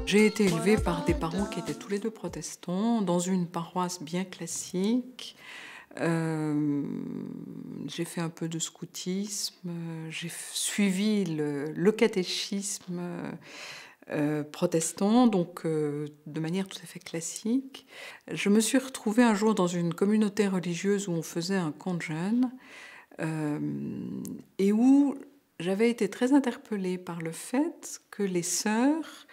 J'ai été élevée par des parents qui étaient tous les deux protestants, dans une paroisse bien classique. J'ai fait un peu de scoutisme, j'ai suivi le catéchisme protestant, donc de manière tout à fait classique. Je me suis retrouvée un jour dans une communauté religieuse où on faisait un camp de jeunes et où j'avais été très interpellée par le fait que les sœurs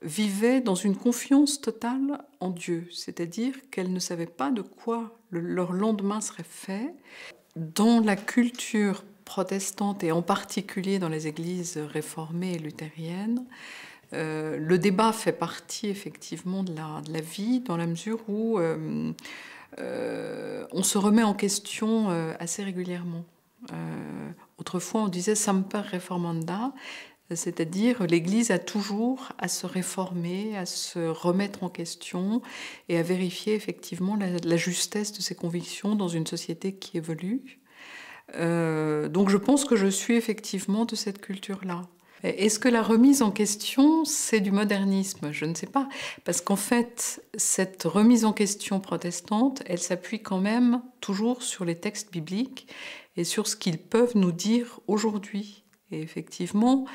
vivaient dans une confiance totale en Dieu, c'est-à-dire qu'elles ne savaient pas de quoi leur lendemain serait fait. Dans la culture protestante et en particulier dans les églises réformées et luthériennes, le débat fait partie effectivement de la vie dans la mesure où on se remet en question assez régulièrement. Autrefois on disait semper reformanda, c'est-à-dire l'Église a toujours à se réformer, à se remettre en question et à vérifier effectivement la justesse de ses convictions dans une société qui évolue. Donc je pense que je suis effectivement de cette culture-là. Est-ce que la remise en question, c'est du modernisme? Je ne sais pas. Parce qu'en fait, cette remise en question protestante, elle s'appuie quand même toujours sur les textes bibliques et sur ce qu'ils peuvent nous dire aujourd'hui. Et effectivement,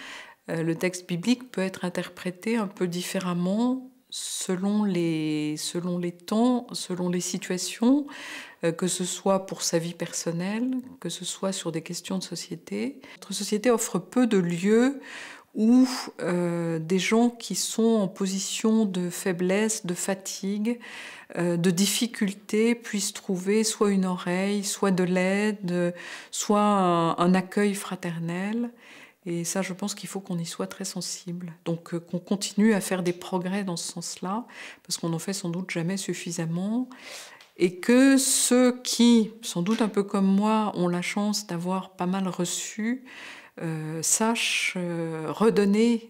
le texte biblique peut être interprété un peu différemment selon les temps, selon les situations, que ce soit pour sa vie personnelle, que ce soit sur des questions de société. Notre société offre peu de lieux où des gens qui sont en position de faiblesse, de fatigue, de difficulté puissent trouver soit une oreille, soit de l'aide, soit un accueil fraternel. Et ça, je pense qu'il faut qu'on y soit très sensible. Donc qu'on continue à faire des progrès dans ce sens-là, parce qu'on n'en fait sans doute jamais suffisamment. Et que ceux qui, sans doute un peu comme moi, ont la chance d'avoir pas mal reçu, sachent redonner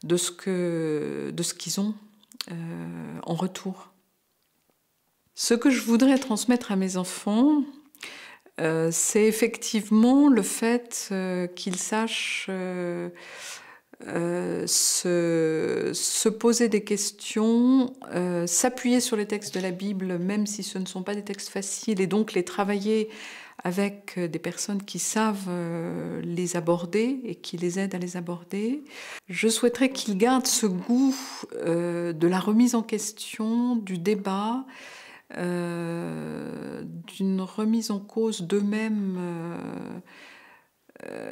de ce qu'ils ont en retour. Ce que je voudrais transmettre à mes enfants, c'est effectivement le fait qu'ils sachent se poser des questions, s'appuyer sur les textes de la Bible, même si ce ne sont pas des textes faciles, et donc les travailler avec des personnes qui savent les aborder et qui les aident à les aborder. Je souhaiterais qu'ils gardent ce goût de la remise en question, du débat, d'une remise en cause d'eux-mêmes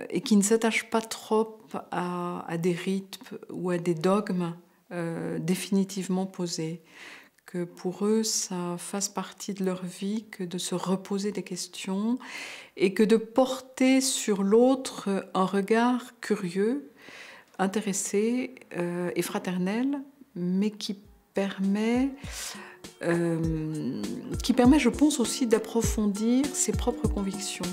et qui ne s'attachent pas trop à des rythmes ou à des dogmes définitivement posés. Que pour eux, ça fasse partie de leur vie, que de se reposer des questions et que de porter sur l'autre un regard curieux, intéressé et fraternel, mais qui permet, je pense aussi, d'approfondir ses propres convictions.